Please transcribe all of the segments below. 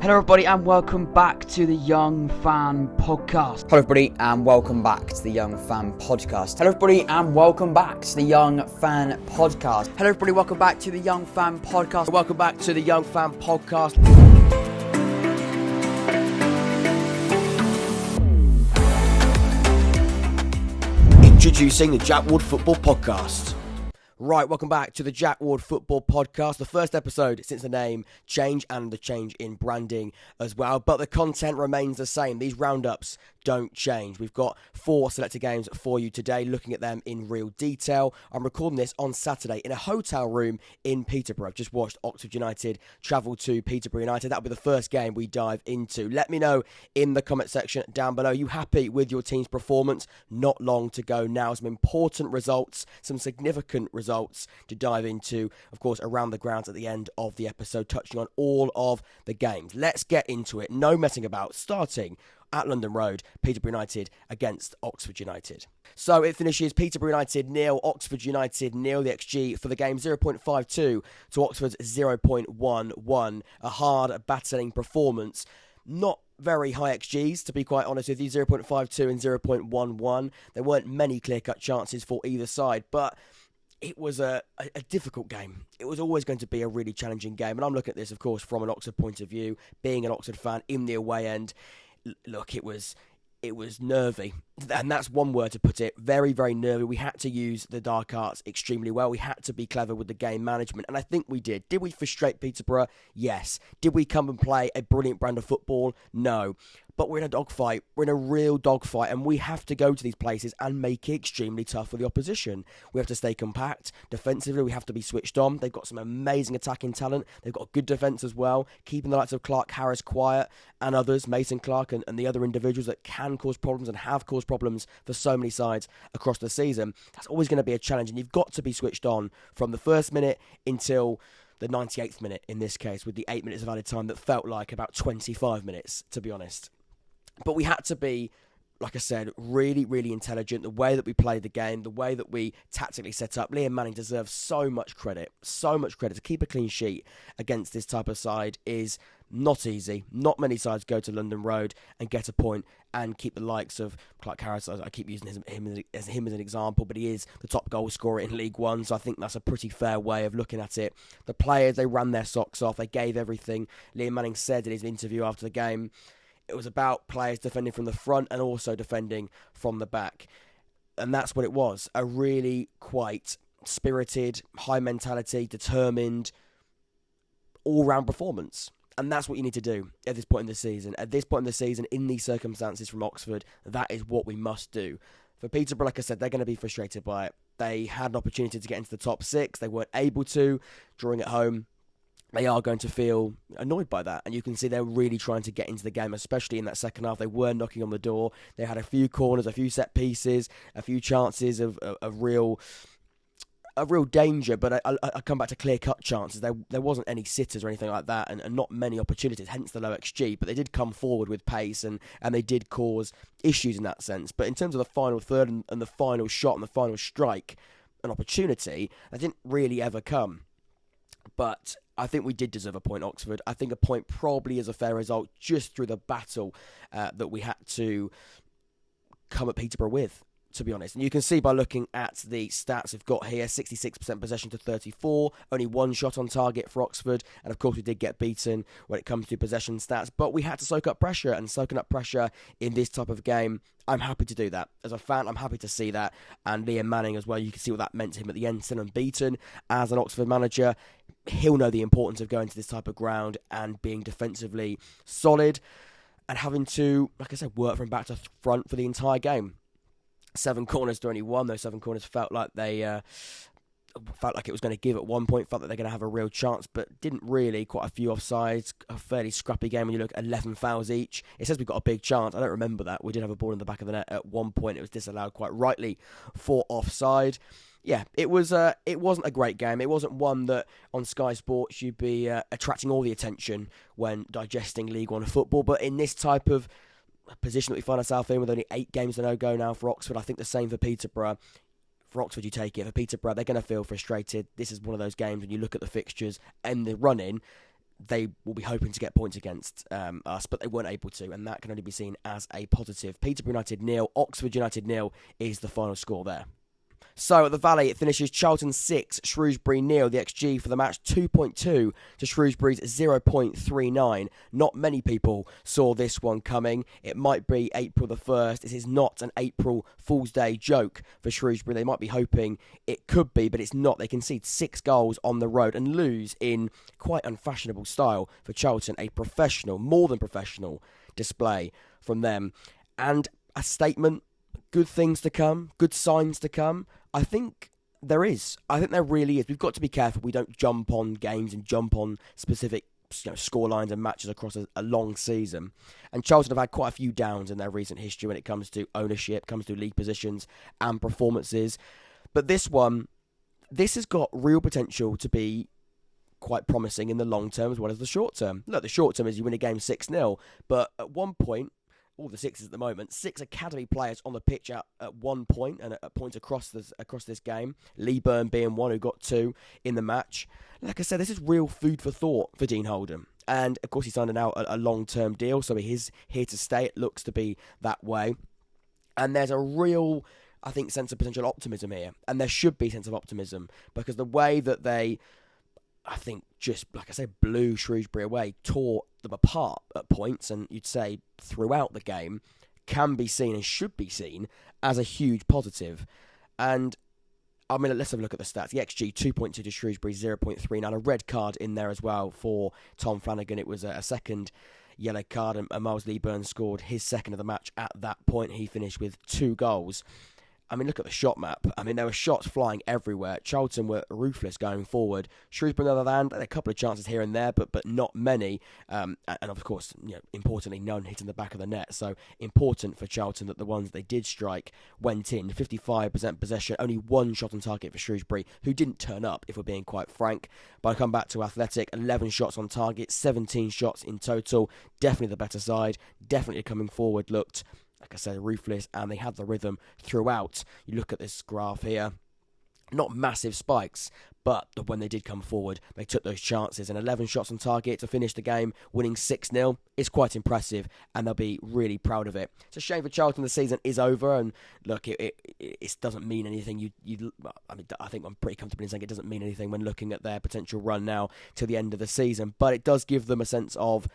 Hello everybody and welcome back to the Young Fan Podcast. Hello everybody and welcome back to the Young Fan Podcast. Hello everybody and welcome back to the Young Fan Podcast. Hello everybody, welcome back to the Young Fan Podcast. Welcome back to the Young Fan Podcast. Introducing the Jack Ward Football Podcast. Right, welcome back to the Jack Ward Football Podcast, the first episode since the name change and the change in branding as well, but the content remains the same. These roundups don't change. We've got 4 selected games for you today, looking at them in real detail. I'm recording this on Saturday in a hotel room in Peterborough. I've just watched Oxford United travel to Peterborough United. That'll be the first game we dive into. Let me know in the comment section down below. Are you happy with your team's performance? Not long to go now. Some important results, some significant results to dive into, of course, around the grounds at the end of the episode, touching on all of the games. Let's get into it. No messing about. Starting at London Road, Peterborough United against Oxford United. So it finishes Peterborough United 0, Oxford United 0. The XG for the game 0.52 to Oxford's 0.11. A hard battering performance. Not very high XGs, to be quite honest with you, 0.52 and 0.11. There weren't many clear-cut chances for either side, but it was a difficult game. It was always going to be a really challenging game. And I'm looking at this, of course, from an Oxford point of view, being an Oxford fan in the away end. Look, it was nervy. And that's one word to put it. Very, very nervy. We had to use the dark arts extremely well. We had to be clever with the game management. And I think we did. Did we frustrate Peterborough? Yes. Did we come and play a brilliant brand of football? No. But we're in a dogfight. We're in a real dogfight, and we have to go to these places and make it extremely tough for the opposition. We have to stay compact. Defensively, we have to be switched on. They've got some amazing attacking talent. They've got good defence as well, keeping the likes of Clark Harris quiet and others, Mason Clark and the other individuals that can cause problems and have caused problems for so many sides across the season. That's always going to be a challenge, and you've got to be switched on from the first minute until the 98th minute in this case, with the 8 minutes of added time that felt like about 25 minutes, to be honest. But we had to be, like I said, really, really intelligent. The way that we played the game, the way that we tactically set up. Liam Manning deserves so much credit. So much credit. To keep a clean sheet against this type of side is not easy. Not many sides go to London Road and get a point and keep the likes of Clark Harris. I keep using him as an example, but he is the top goal scorer in League One, so I think that's a pretty fair way of looking at it. The players, they ran their socks off. They gave everything. Liam Manning said in his interview after the game, it was about players defending from the front and also defending from the back. And that's what it was. A really quite spirited, high mentality, determined, all-round performance. And that's what you need to do at this point in the season. At this point in the season, in these circumstances from Oxford, that is what we must do. For Peterborough, like I said, they're going to be frustrated by it. They had an opportunity to get into the top 6. They weren't able to, drawing at home. They are going to feel annoyed by that. And you can see they're really trying to get into the game, especially in that second half. They were knocking on the door. They had a few corners, a few set pieces, a few chances of real danger. But I come back to clear-cut chances. There wasn't any sitters or anything like that, and not many opportunities, hence the low XG. But they did come forward with pace, and they did cause issues in that sense. But in terms of the final third and the final shot and the final strike, an opportunity, that didn't really ever come. But I think we did deserve a point, Oxford. I think a point probably is a fair result just through the battle that we had to come at Peterborough with, to be honest. And you can see by looking at the stats we've got here, 66% possession to 34, only one shot on target for Oxford, and of course we did get beaten when it comes to possession stats, but we had to soak up pressure, and soaking up pressure in this type of game, I'm happy to do that. As a fan, I'm happy to see that, and Liam Manning as well, you can see what that meant to him at the end, still unbeaten as an Oxford manager. He'll know the importance of going to this type of ground and being defensively solid, and having to, like I said, work from back to front for the entire game. 7 corners to only 1. Those 7 corners felt like it was going to give at one point, felt that they're going to have a real chance, but didn't really. Quite a few offsides, a fairly scrappy game when you look at 11 fouls each. It says we've got a big chance. I don't remember that. We did have a ball in the back of the net at one point. It was disallowed quite rightly for offside. Yeah, it wasn't a great game. It wasn't one that on Sky Sports you'd be attracting all the attention when digesting League One football, but in this type of position that we find ourselves in with only 8 games to no go now for Oxford, I think the same for Peterborough. For Oxford, you take it. For Peterborough, they're going to feel frustrated. This is one of those games when you look at the fixtures and the run-in, they will be hoping to get points against us, but they weren't able to, and that can only be seen as a positive. Peterborough United 0, Oxford United 0 is the final score there. So at the Vale, it finishes Charlton 6, Shrewsbury 0. The XG for the match 2.2 to Shrewsbury's 0.39. Not many people saw this one coming. It might be April the 1st. This is not an April Fool's Day joke for Shrewsbury. They might be hoping it could be, but it's not. They concede 6 goals on the road and lose in quite unfashionable style for Charlton. A professional, more than professional display from them. And a statement. Good things to come, good signs to come. I think there is. I think there really is. We've got to be careful we don't jump on games and jump on specific scorelines and matches across a long season. And Charlton have had quite a few downs in their recent history when it comes to ownership, comes to league positions and performances. But this has got real potential to be quite promising in the long term as well as the short term. Look, the short term is you win a game 6-0, but at one point, all the sixes at the moment, 6 academy players on the pitch at one point and at points across this game. Lee Burn being one who got 2 in the match. Like I said, this is real food for thought for Dean Holden. And of course, he signed out a long-term deal, so he's here to stay. It looks to be that way. And there's a real, I think, sense of potential optimism here. And there should be a sense of optimism because the way that they, I think, just, like I said, blew Shrewsbury away, tore them apart at points, and you'd say throughout the game, can be seen and should be seen as a huge positive. And, I mean, let's have a look at the stats. The XG, 2.2 to Shrewsbury, 0.3. Now, a red card in there as well for Tom Flanagan. It was a second yellow card, and Miles Lee-Burn scored his second of the match at that point. He finished with 2 goals. I mean, look at the shot map. I mean, there were shots flying everywhere. Charlton were ruthless going forward. Shrewsbury, on the other hand, had a couple of chances here and there, but not many. And of course, importantly, none hitting the back of the net. So important for Charlton that the ones they did strike went in. 55% possession, only 1 shot on target for Shrewsbury, who didn't turn up, if we're being quite frank. But I come back to Athletic, 11 shots on target, 17 shots in total. Definitely the better side. Definitely coming forward looked, like I said, ruthless, and they had the rhythm throughout. You look at this graph here, not massive spikes, but when they did come forward, they took those chances, and 11 shots on target to finish the game, winning 6-0 is quite impressive, and they'll be really proud of it. It's a shame for Charlton the season is over, and look, it doesn't mean anything. I think I'm pretty comfortable in saying it doesn't mean anything when looking at their potential run now to the end of the season, but it does give them a sense of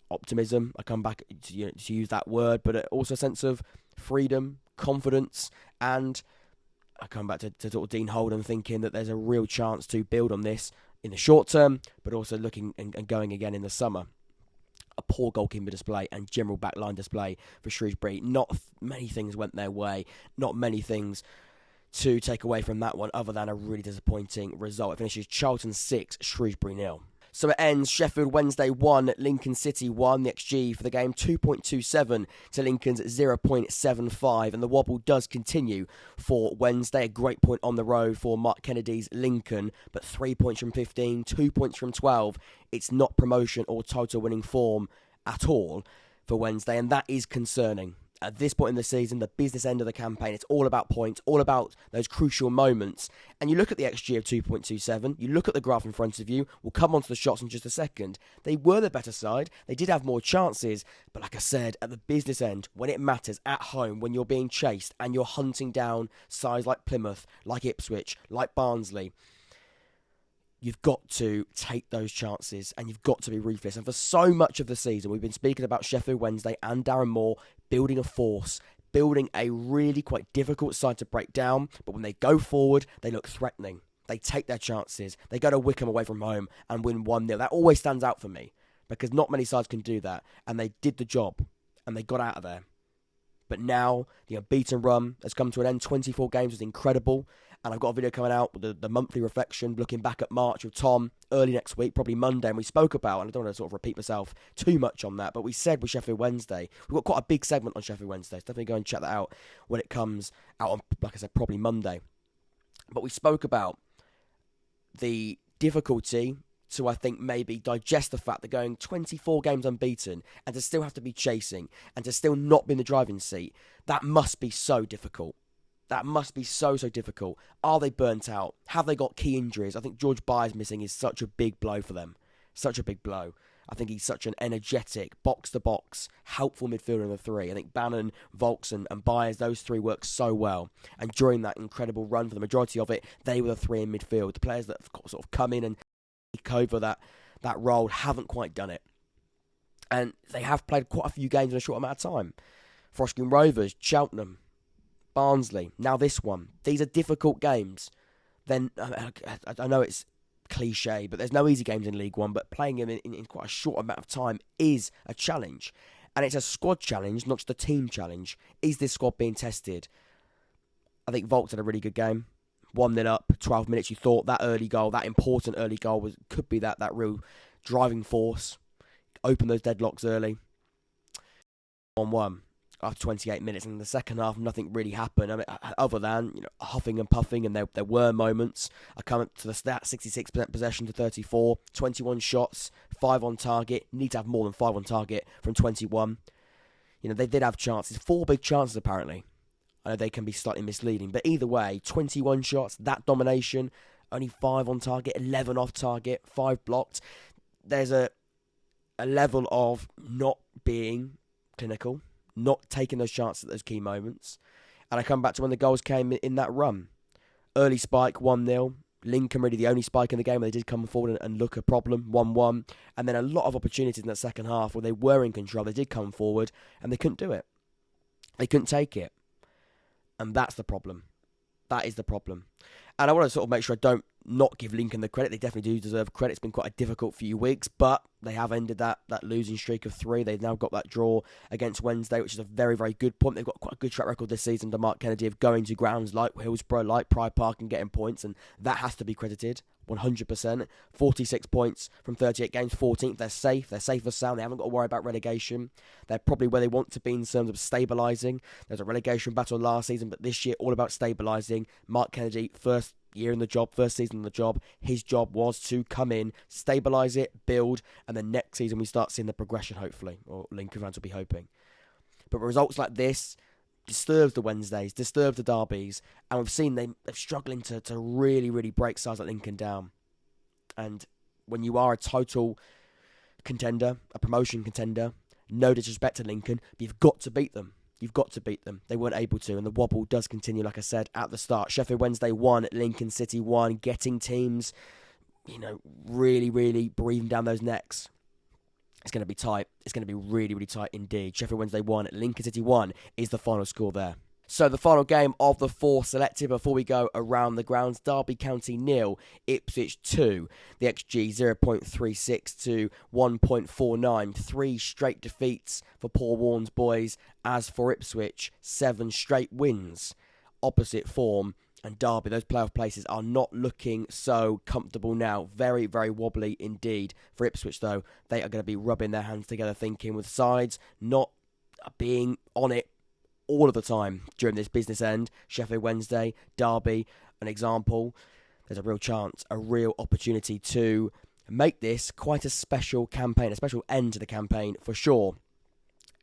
optimism. I come back to use that word, but also a sense of freedom, confidence, and I come back to sort of Dean Holden thinking that there's a real chance to build on this in the short term, but also looking and going again in the summer. A poor goalkeeper display and general backline display for Shrewsbury. Not many things went their way, not many things to take away from that one other than a really disappointing result. It finishes Charlton 6, Shrewsbury 0. So it ends Sheffield Wednesday 1, Lincoln City 1. The XG for the game 2.27 to Lincoln's 0.75. And the wobble does continue for Wednesday. A great point on the road for Mark Kennedy's Lincoln. But 3 points from 15, 2 points from 12. It's not promotion or title winning form at all for Wednesday. And that is concerning. At this point in the season, the business end of the campaign, it's all about points, all about those crucial moments. And you look at the XG of 2.27, you look at the graph in front of you, we'll come on to the shots in just a second. They were the better side, they did have more chances, but like I said, at the business end, when it matters, at home, when you're being chased and you're hunting down sides like Plymouth, like Ipswich, like Barnsley, you've got to take those chances and you've got to be ruthless. And for so much of the season, we've been speaking about Sheffield Wednesday and Darren Moore building a force, building a really quite difficult side to break down. But when they go forward, they look threatening. They take their chances. They go to Wycombe away from home and win 1-0. That always stands out for me because not many sides can do that. And they did the job and they got out of there. But now the unbeaten run has come to an end. 24 games was incredible. And I've got a video coming out with the monthly reflection, looking back at March with Tom early next week, probably Monday. And we spoke about, and I don't want to sort of repeat myself too much on that, but we said with Sheffield Wednesday, we've got quite a big segment on Sheffield Wednesday. So definitely go and check that out when it comes out on, like I said, probably Monday. But we spoke about the difficulty to, I think, maybe digest the fact that going 24 games unbeaten and to still have to be chasing and to still not be in the driving seat, that must be so difficult. That must be so difficult. Are they burnt out? Have they got key injuries? I think George Byers missing is such a big blow for them. Such a big blow. I think he's such an energetic, box-to-box, helpful midfielder in the three. I think Bannon, Volks and Byers, those three work so well. And during that incredible run, for the majority of it, they were the three in midfield. The players that have sort of come in and take over that role haven't quite done it. And they have played quite a few games in a short amount of time. Forest Green Rovers, Cheltenham, Barnsley, now this one. These are difficult games. Then I know it's cliche, but there's no easy games in League One, but playing them in quite a short amount of time is a challenge. And it's a squad challenge, not just a team challenge. Is this squad being tested? I think Volks had a really good game. 1-0 up, 12 minutes. You thought that early goal, that important early goal, could be that real driving force. Open those deadlocks early. 1-1 after 28 minutes. And in the second half, nothing really happened. I mean, other than huffing and puffing, and there were moments. I come to the stat: 66% possession to 34, 21 shots, 5 on target. Need to have more than 5 on target from 21. They did have chances, 4 big chances apparently. I know they can be slightly misleading, but either way, 21 shots, that domination, only 5 on target, 11 off target, 5 blocked. There's a level of not being clinical, not taking those chances at those key moments. And I come back to when the goals came in that run. Early spike, 1-0. Lincoln really the only spike in the game where they did come forward and look a problem, 1-1. And then a lot of opportunities in that second half where they were in control. They did come forward and they couldn't do it. They couldn't take it. And that's the problem. That is the problem. And I want to sort of make sure I don't not give Lincoln the credit. They definitely do deserve credit. It's been quite a difficult few weeks, but they have ended that losing streak of 3. They've now got that draw against Wednesday, which is a very, very good point. They've got quite a good track record this season to Mark Kennedy of going to grounds like Hillsborough, like Pride Park and getting points, and that has to be credited 100%. 46 points from 38 games, 14th. They're safe. They're safe as sound. They haven't got to worry about relegation. They're probably where they want to be in terms of stabilising. There's a relegation battle last season, but this year all about stabilising. Mark Kennedy, first year in the job, first season in the job, his job was to come in, stabilise it, build, and then next season we start seeing the progression, hopefully, or Lincoln fans will be hoping. But results like this disturbs the Wednesdays, disturbs the derbies, and we've seen they're struggling to really, really break sides like Lincoln down. And when you are a total contender, a promotion contender, no disrespect to Lincoln, but you've got to beat them. You've got to beat them. They weren't able to, and the wobble does continue, like I said, at the start. Sheffield Wednesday 1, Lincoln City 1, getting teams, really, really breathing down those necks. It's going to be tight. It's going to be really, really tight indeed. Sheffield Wednesday 1, Lincoln City 1 is the final score there. So the final game of the 4 selected before we go around the grounds. Derby County 0, Ipswich 2. The XG 0.36 to 1.49. 3 straight defeats for Paul Warren's boys. As for Ipswich, 7 straight wins. Opposite form. And Derby, those playoff places are not looking so comfortable now. Very, very wobbly indeed. For Ipswich though, they are going to be rubbing their hands together thinking with sides not being on it all of the time during this business end. Sheffield Wednesday, Derby, an example. There's a real chance, a real opportunity to make this quite a special campaign, a special end to the campaign for sure.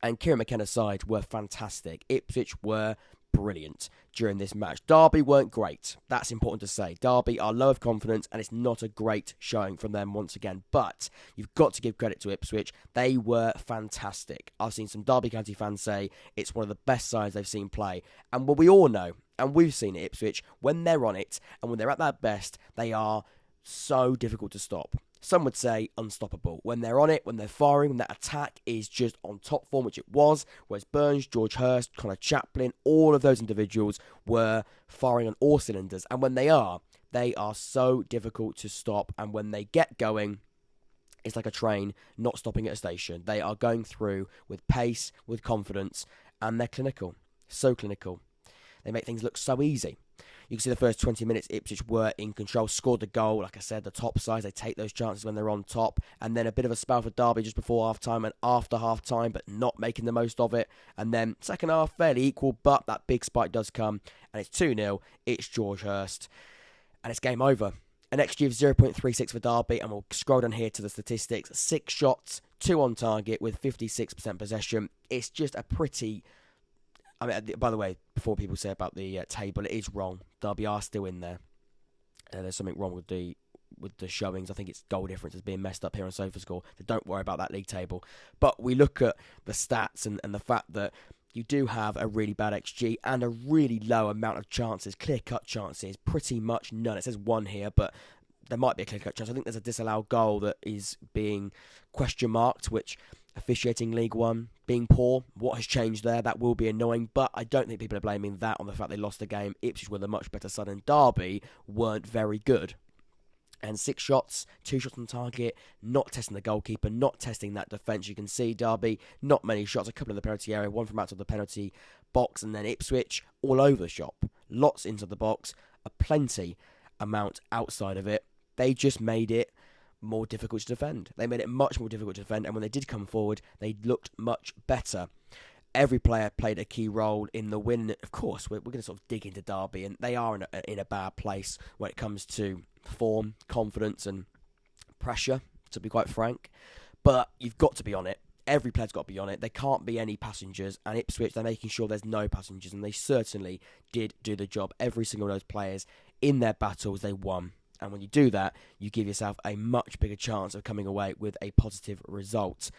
And Kieran McKenna's side were fantastic. Ipswich were brilliant during this match. Derby weren't great. That's important to say. Derby are low of confidence and it's not a great showing from them once again. But you've got to give credit to Ipswich. They were fantastic. I've seen some Derby County fans say it's one of the best sides they've seen play. And what we all know, and we've seen at Ipswich, when they're on it and when they're at their best, they are so difficult to stop. Some would say unstoppable. When they're on it, when they're firing, when that attack is just on top form, which it was, whereas Burns, George Hurst, Connor Chaplin, all of those individuals were firing on all cylinders. And when they are so difficult to stop. And when they get going, it's like a train not stopping at a station. They are going through with pace, with confidence, and they're clinical. So clinical. They make things look so easy. You can see the first 20 minutes, Ipswich were in control, scored the goal. Like I said, the top sides, they take those chances when they're on top. And then a bit of a spell for Derby just before half-time and after half-time, but not making the most of it. And then second half, fairly equal, but that big spike does come. And it's 2-0. It's George Hurst. And it's game over. An XG of 0.36 for Derby, and we'll scroll down here to the statistics. 6 shots, 2 on target with 56% possession. It's just a pretty... I mean, by the way, before people say about the table, it is wrong. Derby are still in there. There's something wrong with with the showings. I think it's goal difference is being messed up here on SofaScore, so don't worry about that league table. But we look at the stats and the fact that you do have a really bad XG and a really low amount of chances, clear-cut chances, pretty much none. It says 1 here, but there might be a clear-cut chance. I think there's a disallowed goal that is being question marked, which officiating League One being poor, what has changed there? That will be annoying, but I don't think people are blaming that on the fact they lost the game. Ipswich were the much better side, and Derby weren't very good. And 6 shots, 2 shots on target, not testing the goalkeeper, not testing that defence. You can see Derby, not many shots, a couple in the penalty area, 1 from outside the penalty box, and then Ipswich all over the shop. Lots into the box, a plenty amount outside of it. They just made it more difficult to defend. They made it much more difficult to defend, and when they did come forward, they looked much better. Every player played a key role in the win. Of course, we're going to sort of dig into Derby, and they are in a bad place when it comes to form, confidence, and pressure, to be quite frank. But you've got to be on it. Every player's got to be on it. There can't be any passengers, and Ipswich, they're making sure there's no passengers, and they certainly did do the job. Every single one of those players in their battles, they won. And when you do that, you give yourself a much bigger chance of coming away with a positive result.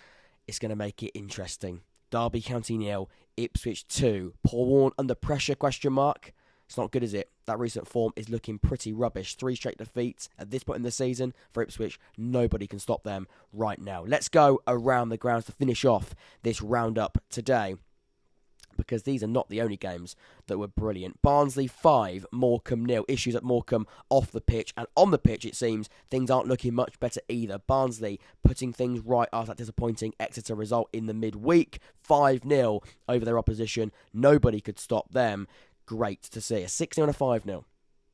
It's going to make it interesting. Derby County 0, Ipswich 2. Paul Warne under pressure, question mark. It's not good, is it? That recent form is looking pretty rubbish. 3 straight defeats at this point in the season for Ipswich. Nobody can stop them right now. Let's go around the grounds to finish off this roundup today, because these are not the only games that were brilliant. Barnsley 5, Morecambe 0. Issues at Morecambe off the pitch, and on the pitch it seems things aren't looking much better either. Barnsley putting things right after that disappointing Exeter result in the midweek. 5-0 over their opposition. Nobody could stop them. Great to see. A 6-0 and a 5-0.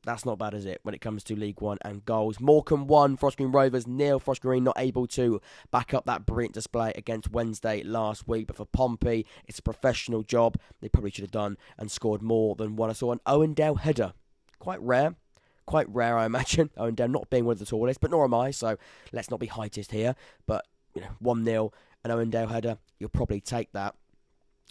That's not bad, is it, when it comes to League One and goals? Morecambe 1, Forest Green Rovers 0. Forest Green not able to back up that brilliant display against Wednesday last week. But for Pompey, it's a professional job. They probably should have done and scored more than one. I saw an Owendale header. Quite rare, I imagine. Owendale not being one of the tallest, but nor am I, so let's not be heightist here. But, 1-0, an Owendale header, you'll probably take that.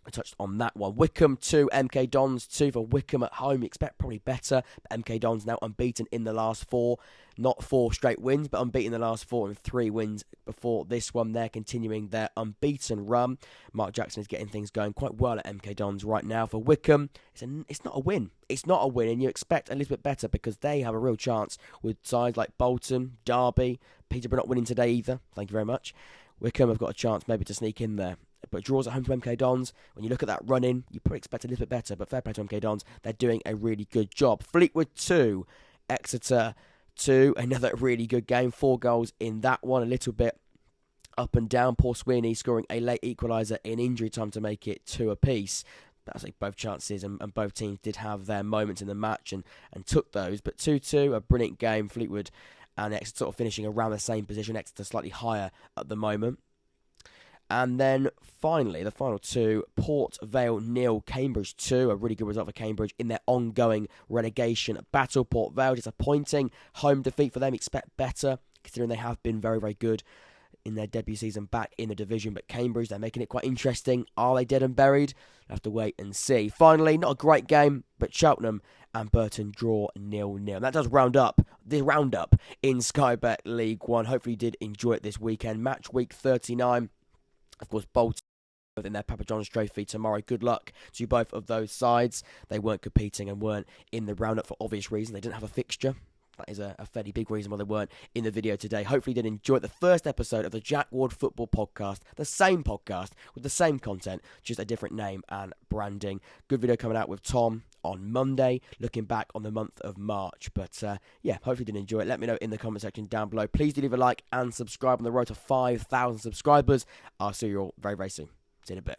I touched on that one. Wycombe 2, MK Dons 2 for Wycombe at home. You expect probably better. But MK Dons now unbeaten in the last 4. Not 4 straight wins, but unbeaten in the last 4 and 3 wins before this one. They're continuing their unbeaten run. Mark Jackson is getting things going quite well at MK Dons right now. For Wycombe, it's not a win. It's not a win, and you expect a little bit better because they have a real chance with sides like Bolton, Derby. Peterborough not winning today either. Thank you very much. Wycombe have got a chance maybe to sneak in there. But draws at home to MK Dons, when you look at that run-in, you probably expect a little bit better, but fair play to MK Dons, they're doing a really good job. Fleetwood 2, Exeter 2, another really good game, 4 goals in that one, a little bit up and down. Paul Sweeney scoring a late equaliser in injury time to make it 2 apiece. That's like both chances, and both teams did have their moments in the match and took those, but 2-2, a brilliant game. Fleetwood and Exeter sort of finishing around the same position, Exeter slightly higher at the moment. And then finally, the final 2, Port Vale 0, Cambridge 2. A really good result for Cambridge in their ongoing relegation battle. Port Vale disappointing. Home defeat for them. Expect better, considering they have been very, very good in their debut season back in the division. But Cambridge, they're making it quite interesting. Are they dead and buried? We'll have to wait and see. Finally, not a great game, but Cheltenham and Burton draw 0-0. That does round up the roundup in Sky Bet League One. Hopefully you did enjoy it this weekend. Match week 39. Of course, Bolton in their Papa John's Trophy tomorrow. Good luck to both of those sides. They weren't competing and weren't in the roundup for obvious reasons. They didn't have a fixture. That is a fairly big reason why they weren't in the video today. Hopefully you did enjoy the first episode of the Jack Ward Football Podcast. The same podcast with the same content, just a different name and branding. Good video coming out with Tom on Monday, looking back on the month of March. But yeah, hopefully you did enjoy it. Let me know in the comment section down below. Please do leave a like and subscribe on the road to 5,000 subscribers. I'll see you all very, very soon. See you in a bit.